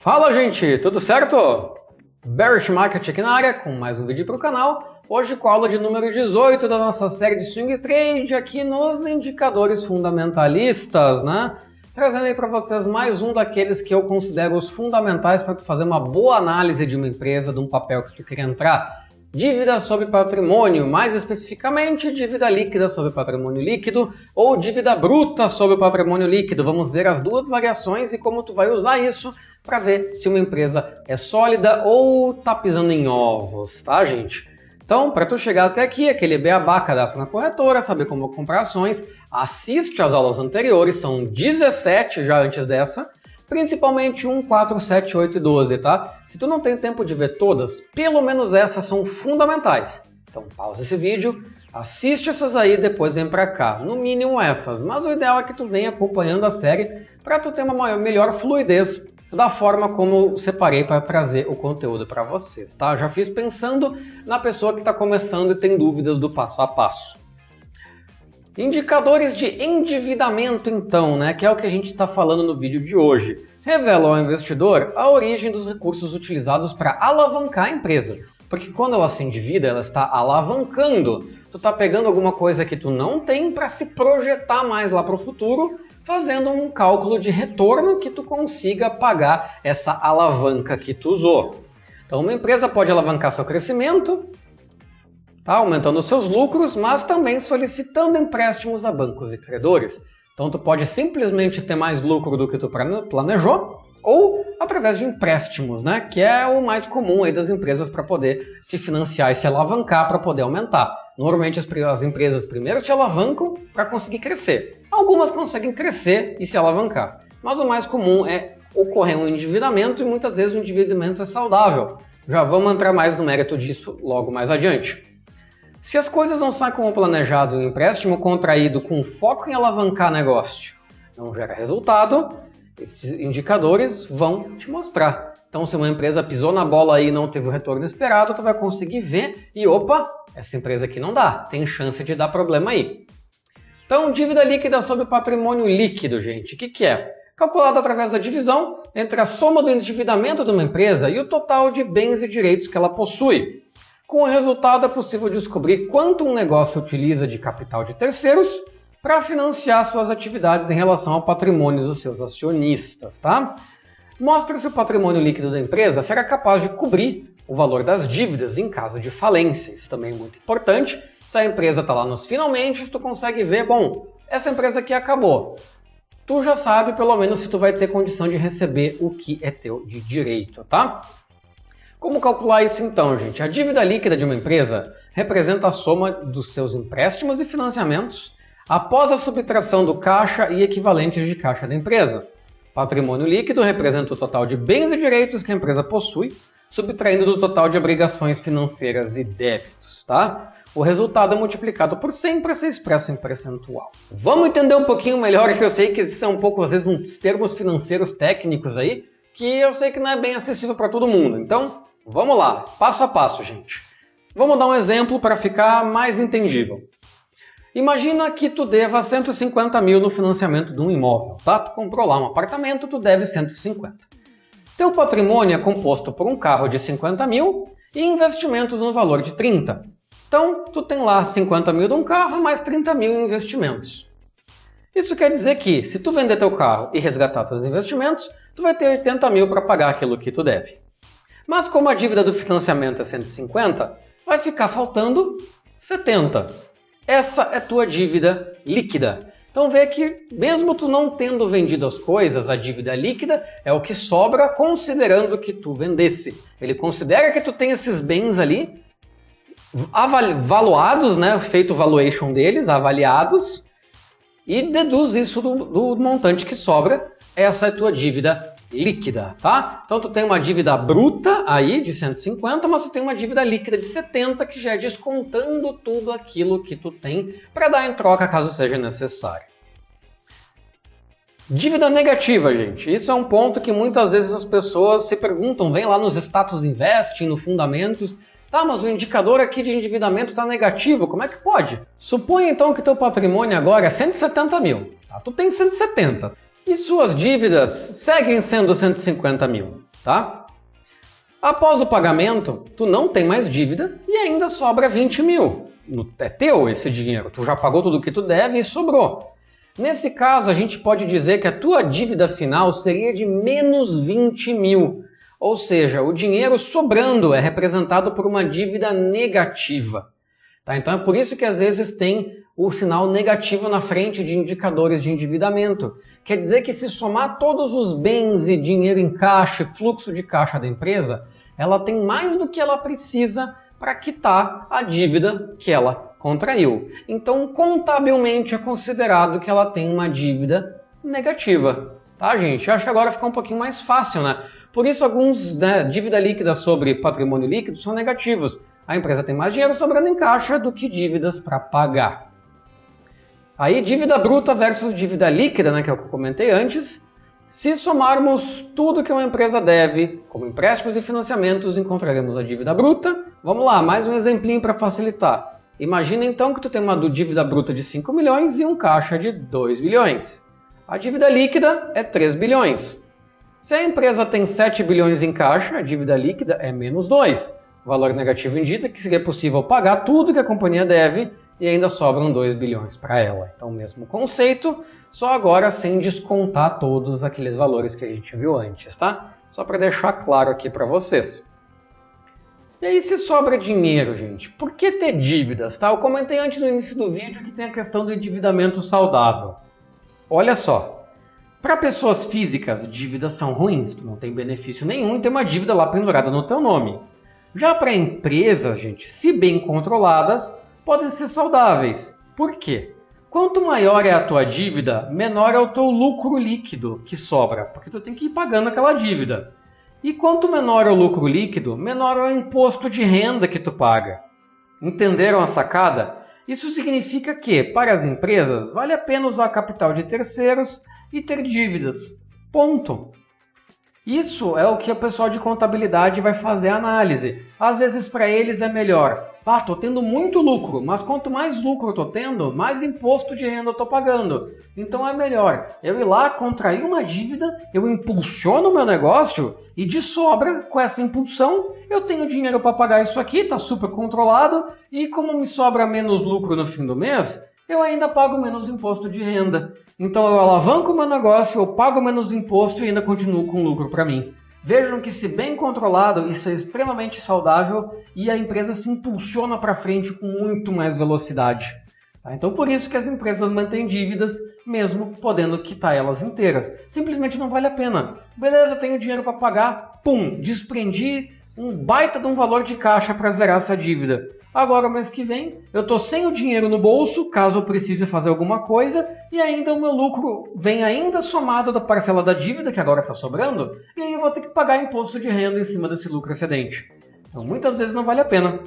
Fala, gente, tudo certo? Bearish Market aqui na área com mais um vídeo para o canal. Hoje com a aula de número 18 da nossa série de Swing Trade aqui nos indicadores fundamentalistas, né? Trazendo aí para vocês mais um daqueles que eu considero os fundamentais para tu fazer uma boa análise de uma empresa, de um papel que tu quer entrar. Dívida sobre patrimônio, mais especificamente dívida líquida sobre patrimônio líquido ou dívida bruta sobre patrimônio líquido. Vamos ver as duas variações e como tu vai usar isso para ver se uma empresa é sólida ou tá pisando em ovos, tá, gente? Então, para tu chegar até aqui, aquele beabá, cadastro na corretora, saber como comprar ações, assiste às aulas anteriores, são 17 já antes dessa, principalmente 1, 4, 7, 8 e 12, tá? Se tu não tem tempo de ver todas, pelo menos essas são fundamentais. Então pausa esse vídeo, assiste essas aí, depois vem pra cá. No mínimo essas, mas o ideal é que tu venha acompanhando a série para tu ter uma melhor fluidez da forma como eu separei para trazer o conteúdo para vocês, tá? Já fiz pensando na pessoa que está começando e tem dúvidas do passo a passo. Indicadores de endividamento, então, né, que é o que a gente está falando no vídeo de hoje, revelam ao investidor a origem dos recursos utilizados para alavancar a empresa. Porque quando ela se endivida, ela está alavancando. Tu está pegando alguma coisa que tu não tem para se projetar mais lá para o futuro, fazendo um cálculo de retorno que tu consiga pagar essa alavanca que tu usou. Então, uma empresa pode alavancar seu crescimento, tá, aumentando os seus lucros, mas também solicitando empréstimos a bancos e credores. Então tu pode simplesmente ter mais lucro do que tu planejou, ou através de empréstimos, né, que é o mais comum aí das empresas para poder se financiar e se alavancar para poder aumentar. Normalmente as empresas primeiro te alavancam para conseguir crescer. Algumas conseguem crescer e se alavancar, mas o mais comum é ocorrer um endividamento e muitas vezes o endividamento é saudável. Já vamos entrar mais no mérito disso logo mais adiante. Se as coisas não saem como planejado, um empréstimo contraído com foco em alavancar negócio não gera resultado, esses indicadores vão te mostrar. Então, se uma empresa pisou na bola aí e não teve o retorno esperado, tu vai conseguir ver e, opa, essa empresa aqui não dá, tem chance de dar problema aí. Então, dívida líquida sobre patrimônio líquido, gente, o que é? Calculado através da divisão entre a soma do endividamento de uma empresa e o total de bens e direitos que ela possui. Com o resultado, é possível descobrir quanto um negócio utiliza de capital de terceiros para financiar suas atividades em relação ao patrimônio dos seus acionistas, tá? Mostra se o patrimônio líquido da empresa será capaz de cobrir o valor das dívidas em caso de falência. Isso também é muito importante. Se a empresa está lá nos finalmente, tu consegue ver, bom, essa empresa aqui acabou. Tu já sabe, pelo menos, se tu vai ter condição de receber o que é teu de direito, tá? Como calcular isso então, gente? A dívida líquida de uma empresa representa a soma dos seus empréstimos e financiamentos após a subtração do caixa e equivalentes de caixa da empresa. Patrimônio líquido representa o total de bens e direitos que a empresa possui, subtraindo do total de obrigações financeiras e débitos, tá? O resultado é multiplicado por 100 para ser expresso em percentual. Vamos entender um pouquinho melhor, que eu sei que existem um pouco, às vezes, uns termos financeiros técnicos aí, que eu sei que não é bem acessível para todo mundo. Então, vamos lá, passo a passo, gente. Vamos dar um exemplo para ficar mais entendível. Imagina que tu deva 150 mil no financiamento de um imóvel, tá? Tu comprou lá um apartamento, tu deve 150. Teu patrimônio é composto por um carro de 50 mil e investimentos no valor de 30. Então, tu tem lá 50 mil de um carro e mais 30 mil em investimentos. Isso quer dizer que, se tu vender teu carro e resgatar teus investimentos, tu vai ter 80 mil para pagar aquilo que tu deve. Mas como a dívida do financiamento é 150, vai ficar faltando 70. Essa é tua dívida líquida. Então vê que mesmo tu não tendo vendido as coisas, a dívida líquida é o que sobra considerando que tu vendesse. Ele considera que tu tem esses bens ali avaliados, né, feito o valuation deles, avaliados, e deduz isso do montante que sobra. Essa é a tua dívida líquida, tá? Então tu tem uma dívida bruta aí de 150, mas tu tem uma dívida líquida de 70, que já é descontando tudo aquilo que tu tem para dar em troca caso seja necessário. Dívida negativa, gente. Isso é um ponto que muitas vezes as pessoas se perguntam, vem lá nos status investing, no fundamentos, tá, mas o indicador aqui de endividamento está negativo, como é que pode? Suponha então que teu patrimônio agora é 170 mil, tá? Tu tem 170. E suas dívidas seguem sendo 150 mil. tá? Após o pagamento, tu não tem mais dívida e ainda sobra 20 mil. É teu esse dinheiro, tu já pagou tudo que tu deve e sobrou. Nesse caso, a gente pode dizer que a tua dívida final seria de menos 20 mil. Ou seja, o dinheiro sobrando é representado por uma dívida negativa. Tá? Então é por isso que às vezes tem o sinal negativo na frente de indicadores de endividamento. Quer dizer que se somar todos os bens e dinheiro em caixa, fluxo de caixa da empresa, ela tem mais do que ela precisa para quitar a dívida que ela contraiu. Então, contabilmente é considerado que ela tem uma dívida negativa. Tá, gente? Acho que agora fica um pouquinho mais fácil, né? Por isso, alguns dívida líquida sobre patrimônio líquido são negativos. A empresa tem mais dinheiro sobrando em caixa do que dívidas para pagar. Aí, dívida bruta versus dívida líquida, né, que é o que eu comentei antes. Se somarmos tudo que uma empresa deve, como empréstimos e financiamentos, encontraremos a dívida bruta. Vamos lá, mais um exemplinho para facilitar. Imagina então que tu tem uma dívida bruta de 5 milhões e um caixa de 2 bilhões. A dívida líquida é 3 bilhões. Se a empresa tem 7 bilhões em caixa, a dívida líquida é menos 2. O valor negativo indica que seria possível pagar tudo que a companhia deve e ainda sobram 2 bilhões para ela. Então, mesmo conceito, só agora sem descontar todos aqueles valores que a gente viu antes, tá? Só para deixar claro aqui para vocês. E aí, se sobra dinheiro, gente, por que ter dívidas, tá? Eu comentei antes no início do vídeo que tem a questão do endividamento saudável. Olha só, para pessoas físicas, dívidas são ruins, tu não tem benefício nenhum em ter uma dívida lá pendurada no teu nome. Já para empresas, gente, se bem controladas, podem ser saudáveis. Por quê? Quanto maior é a tua dívida, menor é o teu lucro líquido que sobra, porque tu tem que ir pagando aquela dívida. E quanto menor é o lucro líquido, menor é o imposto de renda que tu paga. Entenderam a sacada? Isso significa que, para as empresas, vale a pena usar capital de terceiros e ter dívidas. Ponto. Isso é o que o pessoal de contabilidade vai fazer a análise. Às vezes para eles é melhor. Estou tendo muito lucro, mas quanto mais lucro eu estou tendo, mais imposto de renda eu estou pagando. Então é melhor eu ir lá, contrair uma dívida, eu impulsiono o meu negócio e de sobra, com essa impulsão, eu tenho dinheiro para pagar isso aqui, está super controlado e como me sobra menos lucro no fim do mês, eu ainda pago menos imposto de renda. Então eu alavanco o meu negócio, eu pago menos imposto e ainda continuo com lucro para mim. Vejam que, se bem controlado, isso é extremamente saudável e a empresa se impulsiona para frente com muito mais velocidade. Tá? Então, por isso que as empresas mantêm dívidas, mesmo podendo quitar elas inteiras. Simplesmente não vale a pena. Beleza, tenho dinheiro para pagar, pum, desprendi um baita de um valor de caixa para zerar essa dívida. Agora, mês que vem, eu estou sem o dinheiro no bolso, caso eu precise fazer alguma coisa, e ainda o meu lucro vem ainda somado da parcela da dívida, que agora está sobrando, e aí eu vou ter que pagar imposto de renda em cima desse lucro excedente. Então, muitas vezes não vale a pena.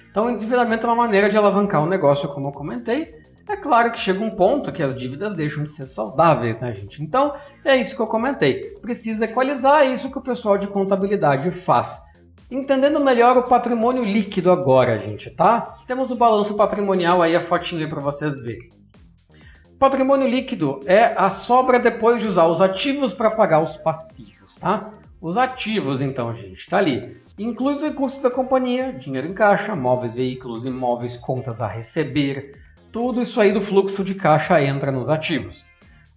Então, o endividamento é uma maneira de alavancar o negócio, como eu comentei. É claro que chega um ponto que as dívidas deixam de ser saudáveis, né, gente? Então, é isso que eu comentei. Precisa equalizar, é isso que o pessoal de contabilidade faz. Entendendo melhor o patrimônio líquido agora, gente, tá? Temos o balanço patrimonial aí, a fotinha aí para vocês verem. Patrimônio líquido é a sobra depois de usar os ativos para pagar os passivos, tá? Os ativos, então, gente, tá ali. Inclui os recursos da companhia, dinheiro em caixa, móveis, veículos, imóveis, contas a receber. Tudo isso aí do fluxo de caixa entra nos ativos.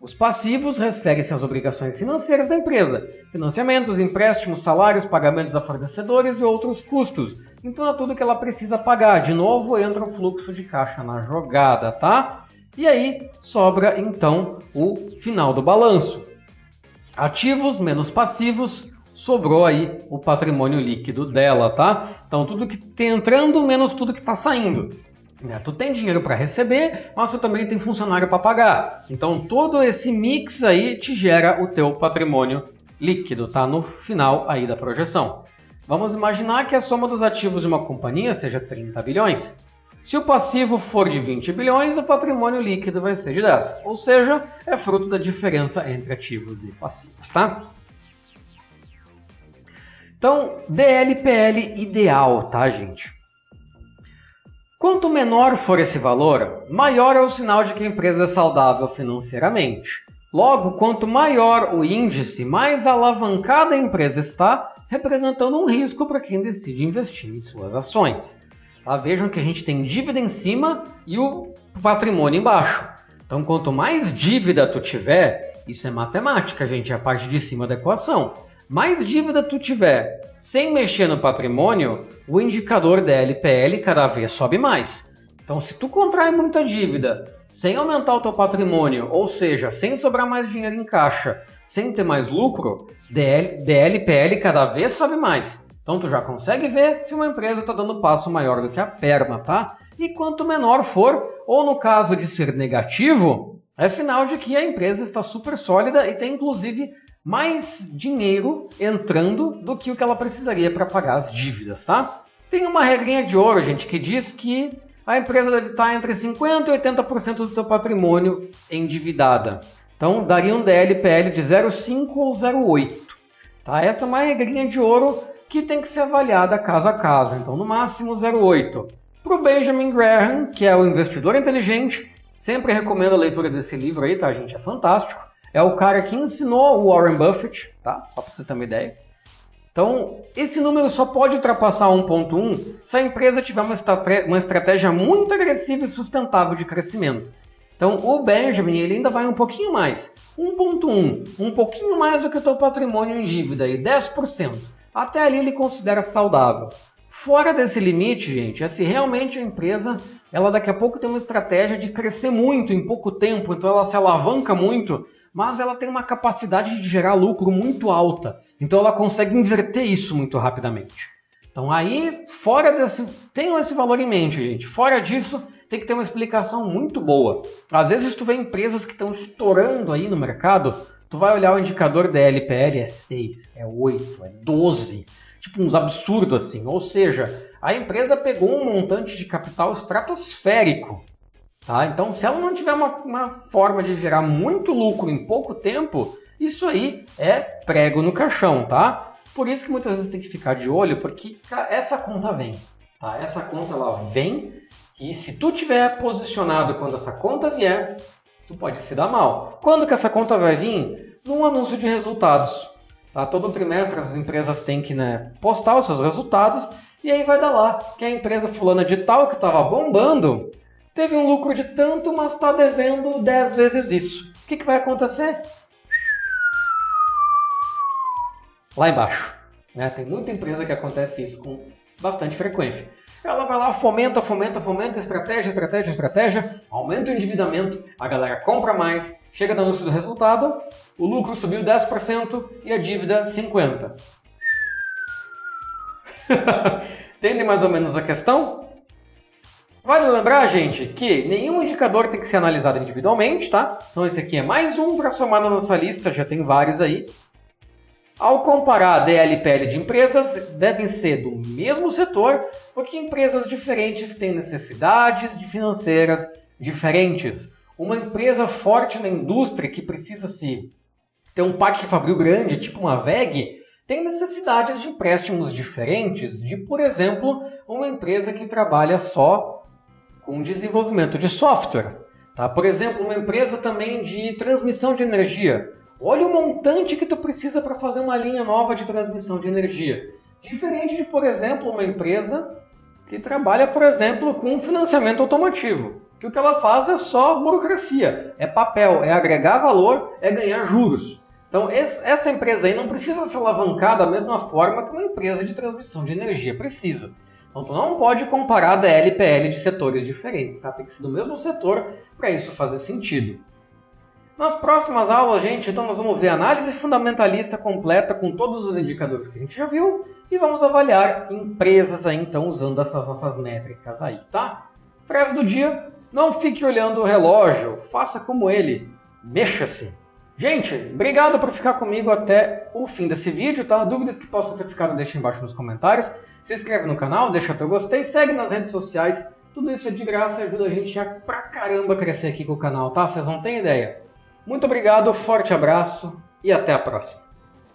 Os passivos referem-se às obrigações financeiras da empresa, financiamentos, empréstimos, salários, pagamentos a fornecedores e outros custos. Então é tudo que ela precisa pagar. De novo, entra o fluxo de caixa na jogada, tá? E aí sobra então o final do balanço. Ativos menos passivos, sobrou aí o patrimônio líquido dela, tá? Então tudo que tem entrando menos tudo que está saindo. Tu tem dinheiro para receber, mas tu também tem funcionário para pagar. Então todo esse mix aí te gera o teu patrimônio líquido, tá? No final aí da projeção. Vamos imaginar que a soma dos ativos de uma companhia seja 30 bilhões. Se o passivo for de 20 bilhões, o patrimônio líquido vai ser de 10. Ou seja, é fruto da diferença entre ativos e passivos, tá? Então, DLPL ideal, tá, gente? Quanto menor for esse valor, maior é o sinal de que a empresa é saudável financeiramente. Logo, quanto maior o índice, mais alavancada a empresa está, representando um risco para quem decide investir em suas ações. Tá? Vejam que a gente tem dívida em cima e o patrimônio embaixo. Então, quanto mais dívida tu tiver, isso é matemática, gente, é a parte de cima da equação. Mais dívida tu tiver sem mexer no patrimônio, o indicador DLPL cada vez sobe mais. Então, se tu contrai muita dívida sem aumentar o teu patrimônio, ou seja, sem sobrar mais dinheiro em caixa, sem ter mais lucro, DLPL cada vez sobe mais. Então, tu já consegue ver se uma empresa está dando passo maior do que a perna, tá? E quanto menor for, ou no caso de ser negativo, é sinal de que a empresa está super sólida e tem, inclusive, mais dinheiro entrando do que o que ela precisaria para pagar as dívidas, tá? Tem uma regrinha de ouro, gente, que diz que a empresa deve estar entre 50% e 80% do seu patrimônio endividada. Então, daria um DLPL de 0,5 ou 0,8. Tá? Essa é uma regrinha de ouro que tem que ser avaliada caso a caso. Então, no máximo, 0,8. Para o Benjamin Graham, que é o investidor inteligente, sempre recomendo a leitura desse livro aí, tá, gente? É fantástico. É o cara que ensinou o Warren Buffett, tá? Só para vocês terem uma ideia. Então, esse número só pode ultrapassar 1,1 se a empresa tiver uma estratégia muito agressiva e sustentável de crescimento. Então, o Benjamin ele ainda vai um pouquinho mais. 1,1, um pouquinho mais do que o teu patrimônio em dívida, aí, 10%. Até ali ele considera saudável. Fora desse limite, gente, é se realmente a empresa ela daqui a pouco tem uma estratégia de crescer muito em pouco tempo, então ela se alavanca muito, mas ela tem uma capacidade de gerar lucro muito alta. Então ela consegue inverter isso muito rapidamente. Então aí, tenham esse valor em mente, gente. Fora disso, tem que ter uma explicação muito boa. Às vezes tu vê empresas que estão estourando aí no mercado, tu vai olhar o indicador DLPL, é 6, é 8, é 12. Tipo uns absurdos assim. Ou seja, a empresa pegou um montante de capital estratosférico. Tá? Então, se ela não tiver uma forma de gerar muito lucro em pouco tempo, isso aí é prego no caixão, tá? Por isso que muitas vezes tem que ficar de olho, porque essa conta vem, tá? Essa conta ela vem e se tu tiver posicionado quando essa conta vier, tu pode se dar mal. Quando que essa conta vai vir? Num anúncio de resultados. Tá? Todo trimestre as empresas têm que postar os seus resultados e aí vai dar lá que a empresa fulana de tal que estava bombando teve um lucro de tanto, mas está devendo 10 vezes isso. O que vai acontecer? Lá embaixo. Né? Tem muita empresa que acontece isso com bastante frequência. Ela vai lá, fomenta, estratégia, aumenta o endividamento, a galera compra mais, chega no anúncio do resultado, o lucro subiu 10% e a dívida 50%. Entende mais ou menos a questão? Vale lembrar, gente, que nenhum indicador tem que ser analisado individualmente, tá? Então esse aqui é mais um para somar na nossa lista, já tem vários aí. Ao comparar a DLPL de empresas, devem ser do mesmo setor, porque empresas diferentes têm necessidades financeiras diferentes. Uma empresa forte na indústria que precisa ter um parque fabril grande, tipo uma WEG, tem necessidades de empréstimos diferentes de, por exemplo, uma empresa que trabalha só com desenvolvimento de software. Tá? Por exemplo, uma empresa também de transmissão de energia. Olha o montante que tu precisa para fazer uma linha nova de transmissão de energia. Diferente de, por exemplo, uma empresa que trabalha, por exemplo, com financiamento automotivo. Que o que ela faz é só burocracia, é papel, é agregar valor, é ganhar juros. Então essa empresa aí não precisa se alavancar da mesma forma que uma empresa de transmissão de energia precisa. Então tu não pode comparar a DLPL de setores diferentes, tá? Tem que ser do mesmo setor para isso fazer sentido. Nas próximas aulas, gente, então nós vamos ver a análise fundamentalista completa com todos os indicadores que a gente já viu e vamos avaliar empresas aí, então, usando essas nossas métricas aí, tá? Frase do dia, não fique olhando o relógio, faça como ele, mexa-se. Gente, obrigado por ficar comigo até o fim desse vídeo, tá? Dúvidas que possam ter ficado, deixa embaixo nos comentários. Se inscreve no canal, deixa teu gostei, segue nas redes sociais. Tudo isso é de graça e ajuda a gente a pra caramba crescer aqui com o canal, tá? Vocês não têm ideia. Muito obrigado, forte abraço e até a próxima.